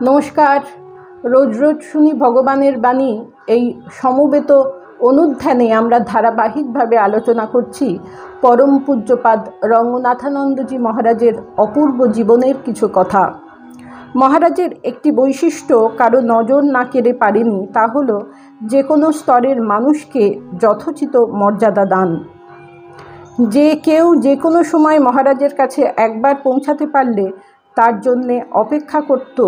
নমস্কার। রোজ রোজ শুনি ভগবানের বাণী। এই সমবেত অনুধ্যানে আমরা ধারাবাহিকভাবে আলোচনা করছি পরম পূজ্যপাদ রঙ্গনাথানন্দজি মহারাজের অপূর্ব জীবনের কিছু কথা। মহারাজের একটি বৈশিষ্ট্য কারো নজর না কেড়ে পারেনি, তা হলো যে কোনো স্তরের মানুষকে যথোচিত মর্যাদা দান। যে কেউ যে কোনো সময় মহারাজের কাছে একবার পৌঁছাতে পারলে তার জন্যে অপেক্ষা করত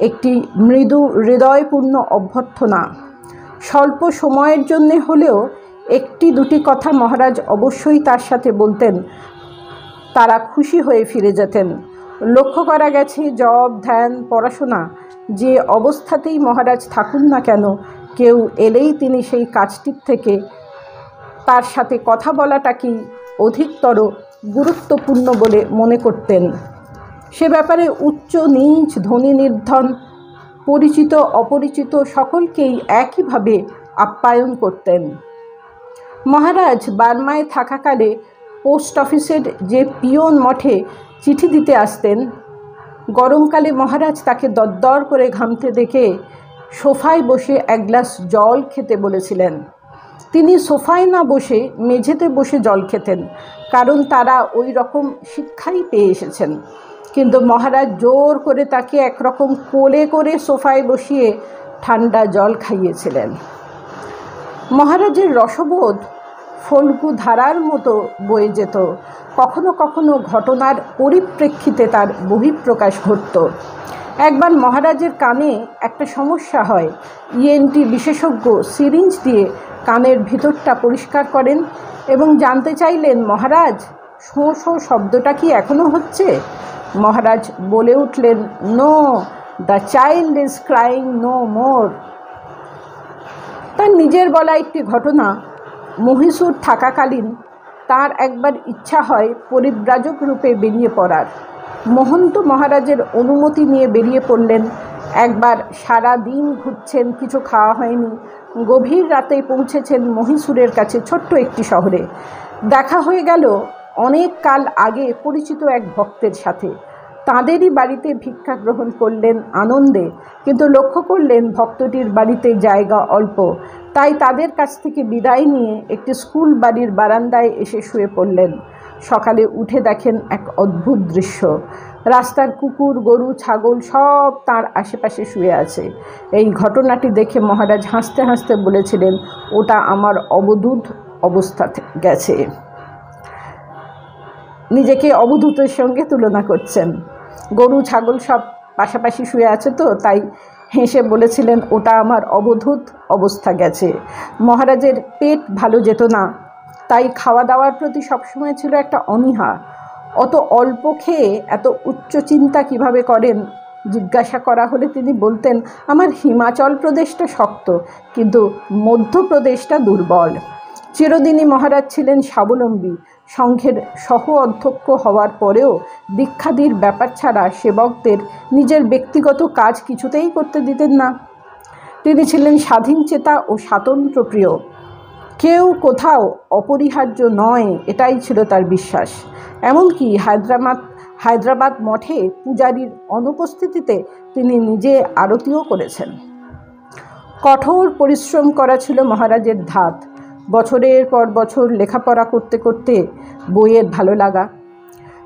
একটি মৃদু হৃদয়পূর্ণ অভ্যর্থনা। স্বল্প সময়ের জন্যে হলেও একটি দুটি কথা মহারাজ অবশ্যই তার সাথে বলতেন, তারা খুশি হয়ে ফিরে যেতেন। লক্ষ্য করা গেছে জপ, ধ্যান, পড়াশোনা যে অবস্থাতেই মহারাজ থাকুন না কেন, কেউ এলেই তিনি সেই কাজটির থেকে তার সাথে কথা বলাটাকেই অধিকতর গুরুত্বপূর্ণ বলে মনে করতেন। সে ব্যাপারে উচ্চ নীচ, ধনী নির্ধন, পরিচিত অপরিচিত সকলকেই একইভাবে আপ্যায়ন করতেন। মহারাজ বার্মায় থাকাকালে পোস্ট অফিসের যে পিয়ন মঠে চিঠি দিতে আসতেন, গরমকালে মহারাজ তাকে দরদর করে ঘামতে দেখে সোফায় বসে এক গ্লাস জল খেতে বলেছিলেন। তিনি সোফায় না বসে মেঝেতে বসে জল খেতেন, কারণ তারা ওই রকম শিক্ষাই পেয়ে এসেছেন। কিন্তু মহারাজ জোর করে তাকে একরকম কোলে করে সোফায় বসিয়ে ঠান্ডা জল খাইয়েছিলেন। মহারাজের রসবোধ ফল্গু ধারার মতো বয়ে যেত। কখনো কখনো ঘটনার পরিপ্রেক্ষিতে তার বহিঃপ্রকাশ ঘটত। একবার মহারাজের কানে একটা সমস্যা হয়। ইএনটি বিশেষজ্ঞ সিরিঞ্জ দিয়ে কানের ভিতরটা পরিষ্কার করেন এবং জানতে চাইলেন, মহারাজ শোঁ শোঁ শব্দটা কি এখনও হচ্ছে? মহারাজ বলে উঠলেন, no, the child is crying no more. তার নিজের বলা একটি ঘটনা, মহীশূর থাকাকালীন তার একবার ইচ্ছা হয় পরিব্রাজক রূপে বেরিয়ে পড়ার। মহন্ত মহারাজের অনুমতি নিয়ে বেরিয়ে পড়লেন। একবার সারা দিন ঘুরছেন, কিছু খাওয়া হয়নি। গভীর রাতে পৌঁছেছেন মহীশূরের কাছে ছোট্ট একটি শহরে। দেখা হয়ে গেল অনেক কাল আগে পরিচিত এক ভক্তের সাথে। তাঁদেরই বাড়িতে ভিক্ষা গ্রহণ করলেন আনন্দে, কিন্তু লক্ষ্য করলেন ভক্তটির বাড়িতে জায়গা অল্প। তাই তাদের কাছ থেকে বিদায় নিয়ে একটি স্কুল বাড়ির বারান্দায় এসে শুয়ে পড়লেন। সকালে উঠে দেখেন এক অদ্ভুত দৃশ্য। রাস্তার কুকুর, গরু, ছাগল সব তার আশেপাশে শুয়ে আছে। এই ঘটনাটি দেখে মহারাজ হাসতে হাসতে বলেছিলেন, ওটা আমার অবধূত অবস্থা গেছে। নিজেকে অবধূতের সঙ্গে তুলনা করছেন। গরু ছাগল সব পাশাপাশি শুয়ে আছে তো, তাই হেসে বলেছিলেন, ওটা আমার অবধূত অবস্থা গেছে। মহারাজের পেট ভালো যেত না, তাই খাওয়া দাওয়ার প্রতি সবসময় ছিল একটা অনীহা। অত অল্প খেয়ে এত উচ্চ চিন্তা কিভাবে করেন জিজ্ঞাসা করা হলে তিনি বলতেন, আমার হিমাচল প্রদেশটা শক্ত, কিন্তু মধ্যপ্রদেশটা দুর্বল। চিরদিনই মহারাজ ছিলেন স্বাবলম্বী। সংঘের সহ অধ্যক্ষ হওয়ার পরেও দীক্ষাদির ব্যাপার ছাড়া সেবকদের নিজের ব্যক্তিগত কাজ কিছুতেই করতে দিতেন না। তিনি ছিলেন স্বাধীনচেতা ও স্বাতন্ত্র্যপ্রিয়। কেউ কোথাও অপরিহার্য নয়, এটাই ছিল তার বিশ্বাস। এমনকি হায়দ্রাবাদ মঠে পূজারীর অনুপস্থিতিতে তিনি নিজে আরতিও করেছেন। কঠোর পরিশ্রম করা ছিল মহারাজের ধাত। বছরের পর বছর লেখাপড়া করতে করতে বইয়ের ভালো লাগা,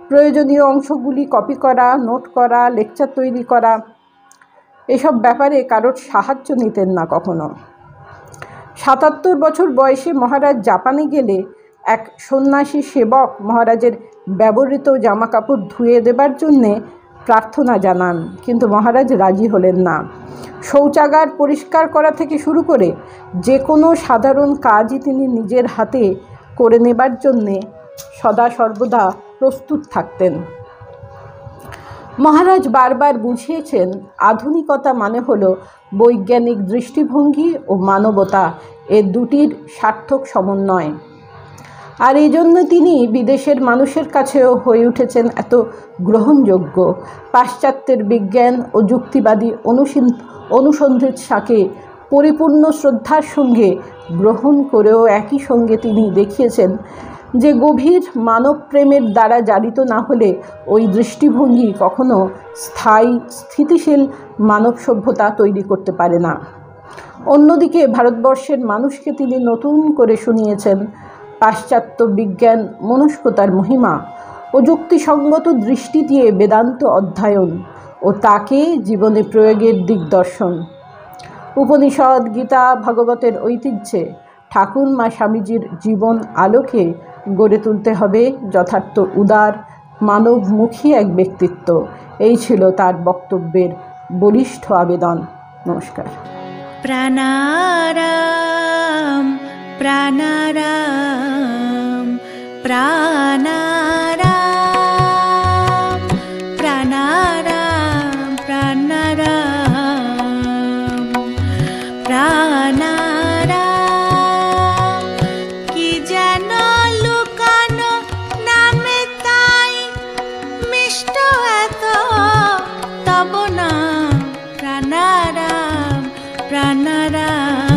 প্রয়োজনীয় অংশগুলি কপি করা, নোট করা, লেকচার তৈরি করা, এসব ব্যাপারে কারোর সাহায্য নিতেন না কখনো। ৭৭ বছর বয়সে মহারাজ জাপানে গেলে এক সন্ন্যাসী সেবক মহারাজের ব্যবহৃত জামাকাপড় ধুয়ে দেবার জন্যে প্রার্থনা জানান, কিন্তু মহারাজ রাজি হলেন না। শৌচাগার পরিষ্কার করা থেকে শুরু করে যে কোনো সাধারণ কাজই তিনি নিজের হাতে করে নেবার জন্যে সদা সর্বদা প্রস্তুত থাকতেন। মহারাজ বারবার বুঝিয়েছেন, আধুনিকতা মানে হলো বৈজ্ঞানিক দৃষ্টিভঙ্গি ও মানবতা, এ দুটির সার্থক সমন্বয়। আর এই জন্য তিনি বিদেশের মানুষের কাছেও হয়ে উঠেছেন এত গ্রহণযোগ্য। পাশ্চাত্যের বিজ্ঞান ও যুক্তিবাদী অনুসন্ধিৎসাকে পরিপূর্ণ শ্রদ্ধার সঙ্গে গ্রহণ করেও একই সঙ্গে তিনি দেখিয়েছেন যে গভীর মানব প্রেমের দ্বারা জারিত না হলে ওই দৃষ্টিভঙ্গি কখনো স্থায়ী স্থিতিশীল মানব সভ্যতা তৈরি করতে পারে না। অন্যদিকে ভারতবর্ষের মানুষকে তিনি নতুন করে শুনিয়েছেন পাশ্চাত্য বিজ্ঞান মনস্কতার মহিমা ও যুক্তিসঙ্গত দৃষ্টি দিয়ে বেদান্ত অধ্যয়ন ও তাকে জীবনে প্রয়োগের দিগদর্শন। উপনিষদ, গীতা, ভাগবতের ঐতিহ্যে ঠাকুরমা স্বামীজির জীবন আলোকে গড়ে তুলতে হবে যথার্থ উদার মানবমুখী এক ব্যক্তিত্ব। এই ছিল তার বক্তব্যের বলিষ্ঠ আবেদন। নমস্কার। প্রাণারাম প্রাণারাম প্রাণারাম প্রাণারাম প্রাণারাম প্রাণারাম কি যেন লুকানো নামে তাই মিষ্ট এত তব নাম প্রাণারাম প্রাণারাম।